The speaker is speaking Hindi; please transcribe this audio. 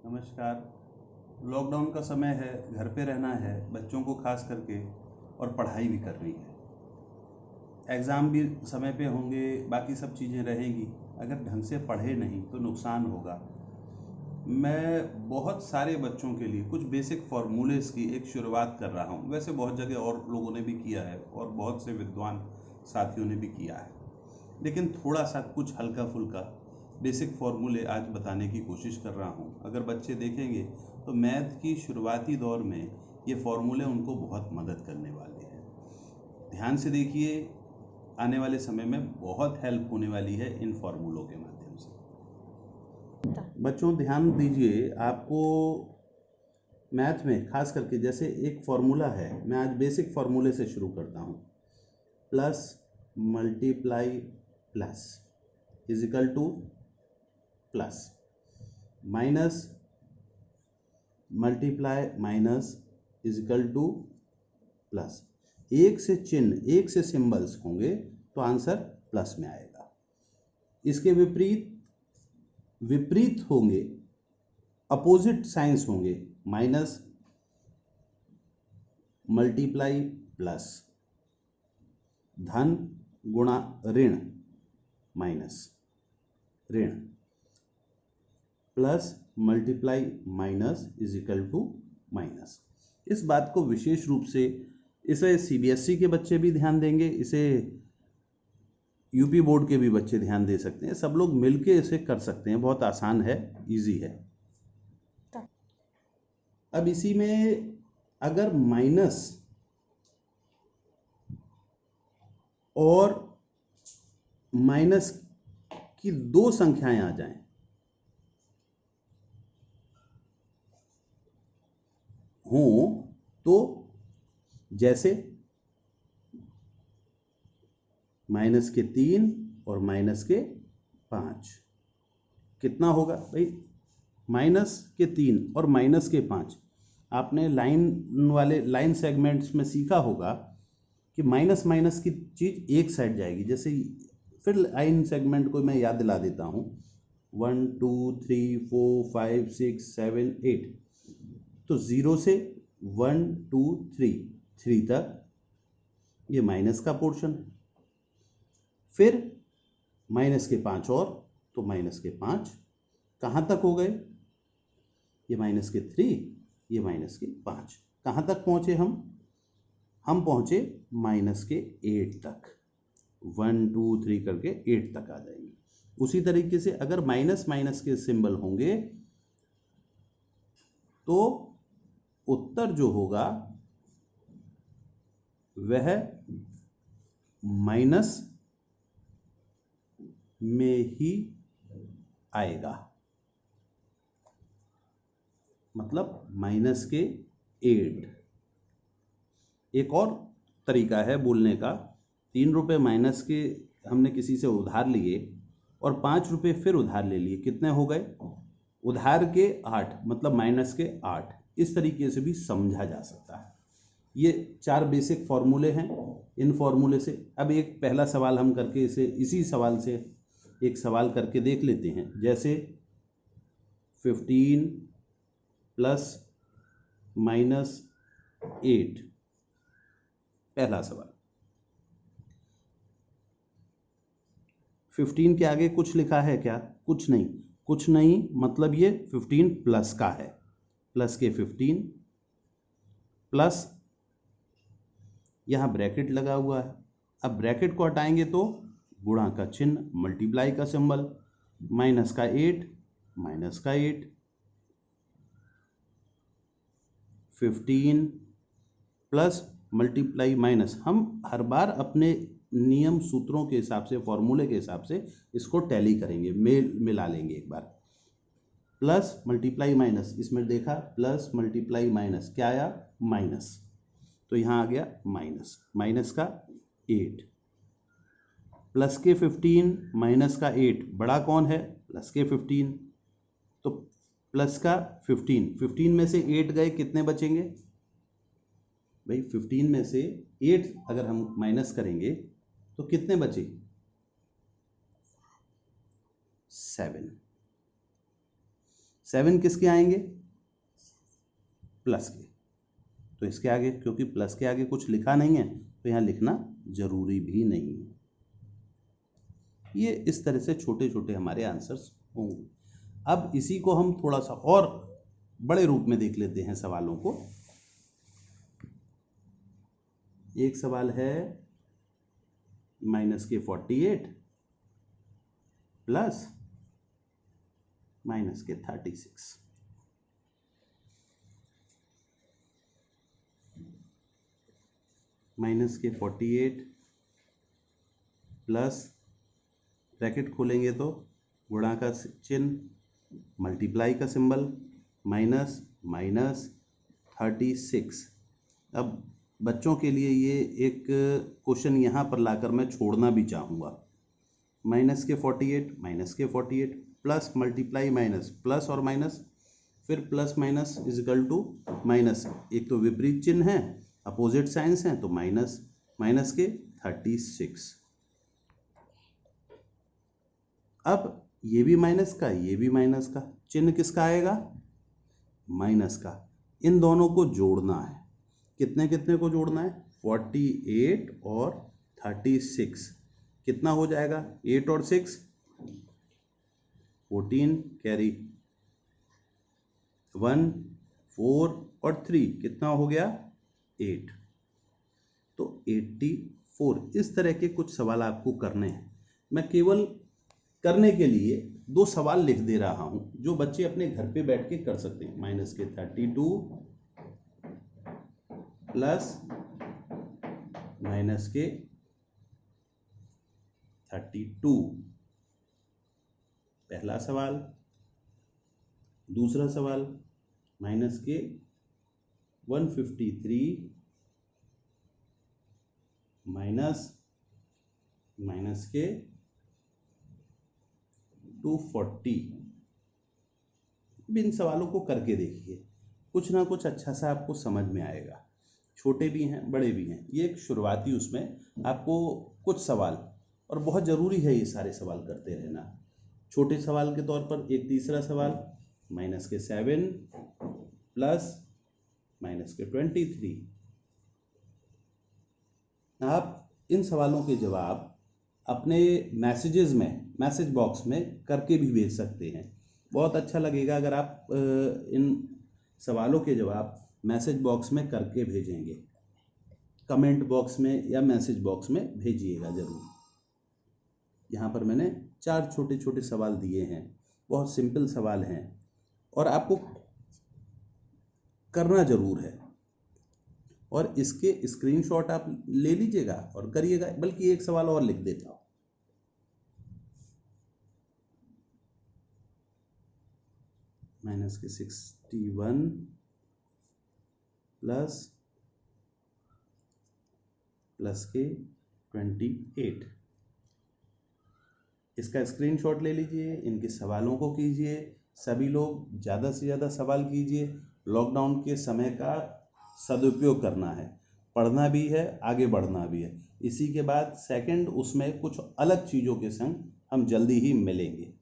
नमस्कार। लॉकडाउन का समय है, घर पे रहना है बच्चों को खास करके, और पढ़ाई भी करनी है। एग्ज़ाम भी समय पे होंगे, बाकी सब चीज़ें रहेंगी। अगर ढंग से पढ़े नहीं तो नुकसान होगा। मैं बहुत सारे बच्चों के लिए कुछ बेसिक फार्मूलेज़ की एक शुरुआत कर रहा हूँ। वैसे बहुत जगह और लोगों ने भी किया है और बहुत से विद्वान साथियों ने भी किया है, लेकिन थोड़ा सा कुछ हल्का फुल्का बेसिक फार्मूले आज बताने की कोशिश कर रहा हूँ। अगर बच्चे देखेंगे तो मैथ की शुरुआती दौर में ये फार्मूले उनको बहुत मदद करने वाले हैं। ध्यान से देखिए, आने वाले समय में बहुत हेल्प होने वाली है इन फार्मूलों के माध्यम से। बच्चों ध्यान दीजिए, आपको मैथ में खास करके जैसे एक फार्मूला है, मैं आज बेसिक फार्मूले से शुरू करता हूँ। Plus multiply plus is equal two plus, minus multiply minus is equal two plus. एक से चिन्ह, एक से सिंबल्स होंगे तो आंसर प्लस में आएगा। इसके विपरीत विपरीत होंगे, अपोजिट साइंस होंगे, माइनस मल्टीप्लाई प्लस, धन गुणा ऋण माइनस ऋण, plus multiply minus is equal to minus. इस बात को विशेष रूप से इसे सीबीएसई के बच्चे भी ध्यान देंगे, इसे यूपी बोर्ड के भी बच्चे ध्यान दे सकते हैं। सब लोग मिलके इसे कर सकते हैं, बहुत आसान है, इजी है। अब इसी में अगर माइनस और माइनस की दो संख्याएं आ जाएं हों तो, जैसे माइनस के 3 और माइनस के 5, कितना होगा भाई? माइनस के 3 और माइनस के 5। आपने लाइन सेगमेंट्स में सीखा होगा कि माइनस माइनस की चीज एक साइड जाएगी। जैसे फिर लाइन सेगमेंट को मैं याद दिला देता हूँ, 1 2 3 4 5 6 7 8। तो 0 से 1 2 3 तक ये माइनस का पोर्शन है। फिर माइनस के 5 और, तो माइनस के 5 कहाँ तक हो गए? ये माइनस के 3, ये माइनस के 5। कहाँ तक पहुँचे हम पहुँचे माइनस के 8 तक। 1 2 3 करके 8 तक आ जाएंगे। उसी तरीके से अगर माइनस माइनस के सिंबल होंगे तो उत्तर जो होगा वह माइनस में ही आएगा, मतलब माइनस के 8। एक और तरीका है बोलने का, 3 रुपये माइनस के हमने किसी से उधार लिए और 5 रुपये फिर उधार ले लिए, कितने हो गए? उधार के 8, मतलब माइनस के 8। इस तरीके से भी समझा जा सकता है। ये 4 बेसिक फॉर्मूले हैं। इन फॉर्मूले से अब एक पहला सवाल हम करके इसी सवाल से एक सवाल करके देख लेते हैं। जैसे 15 प्लस माइनस 8, पहला सवाल। 15 के आगे कुछ लिखा है क्या? कुछ नहीं। कुछ नहीं मतलब ये 15 प्लस का है, प्लस के 15 प्लस यहाँ ब्रैकेट लगा हुआ है। अब ब्रैकेट को हटाएंगे तो गुणा का चिन्ह, मल्टीप्लाई का सिंबल, माइनस का 8 माइनस का 8, 15 प्लस मल्टीप्लाई माइनस। हम हर बार अपने नियम सूत्रों के हिसाब से, फॉर्मूले के हिसाब से इसको टैली करेंगे, मिला लेंगे एक बार। प्लस मल्टीप्लाई माइनस, इसमें देखा प्लस मल्टीप्लाई माइनस, क्या आया? माइनस। तो यहाँ आ गया माइनस, माइनस का 8 प्लस के 15 माइनस का 8, बड़ा कौन है? प्लस के 15। तो प्लस का 15 में से 8 गए, कितने बचेंगे भाई? 15 में से 8 अगर हम माइनस करेंगे तो कितने बचे? 7। 7 किसके आएंगे? प्लस के। तो इसके आगे, क्योंकि प्लस के आगे कुछ लिखा नहीं है तो यहाँ लिखना जरूरी भी नहीं है। ये इस तरह से छोटे छोटे हमारे आंसर्स होंगे। अब इसी को हम थोड़ा सा और बड़े रूप में देख लेते हैं सवालों को। एक सवाल है -48 प्लस -36। -48 प्लस, ब्रैकेट खोलेंगे तो गुणा का चिन्ह, मल्टीप्लाई का सिंबल, माइनस माइनस 36। अब बच्चों के लिए ये एक क्वेश्चन यहाँ पर लाकर मैं छोड़ना भी चाहूँगा। -48 प्लस मल्टीप्लाई माइनस, प्लस और माइनस, फिर plus minus is equal to minus. एक तो विपरीत चिन्ह है, अपोजिट साइंस हैं, तो माइनस माइनस के 36। अब ये भी माइनस का, ये भी माइनस का, चिन्ह किसका आएगा? माइनस का। इन दोनों को जोड़ना है। कितने कितने को जोड़ना है? 48 और 36। कितना हो जाएगा? 8 और 6 14, कैरी 1, 4 और 3 कितना हो गया? 8। तो 84। इस तरह के कुछ सवाल आपको करने हैं। मैं केवल करने के लिए 2 सवाल लिख दे रहा हूं जो बच्चे अपने घर पे बैठ के कर सकते हैं। -32 प्लस -32, पहला सवाल। दूसरा सवाल -153 -240। इन सवालों को करके देखिए, कुछ ना कुछ अच्छा सा आपको समझ में आएगा। छोटे भी हैं, बड़े भी हैं। ये एक शुरुआती, उसमें आपको कुछ सवाल, और बहुत ज़रूरी है ये सारे सवाल करते रहना। छोटे सवाल के तौर पर एक तीसरा सवाल -7 प्लस -23। आप इन सवालों के जवाब अपने मैसेजेस में, मैसेज बॉक्स में करके भी भेज सकते हैं। बहुत अच्छा लगेगा अगर आप इन सवालों के जवाब मैसेज बॉक्स में करके भेजेंगे। कमेंट बॉक्स में या मैसेज बॉक्स में भेजिएगा ज़रूर। यहाँ पर मैंने 4 छोटे छोटे सवाल दिए हैं, बहुत सिंपल सवाल हैं और आपको करना ज़रूर है। और इसके स्क्रीनशॉट आप ले लीजिएगा और करिएगा। बल्कि एक सवाल और लिख देता हूँ, -61 प्लस के 28। इसका स्क्रीनशॉट ले लीजिए, इनके सवालों को कीजिए। सभी लोग ज़्यादा से ज़्यादा सवाल कीजिए। लॉकडाउन के समय का सदुपयोग करना है, पढ़ना भी है, आगे बढ़ना भी है। इसी के बाद सेकंड, उसमें कुछ अलग चीज़ों के संग हम जल्दी ही मिलेंगे।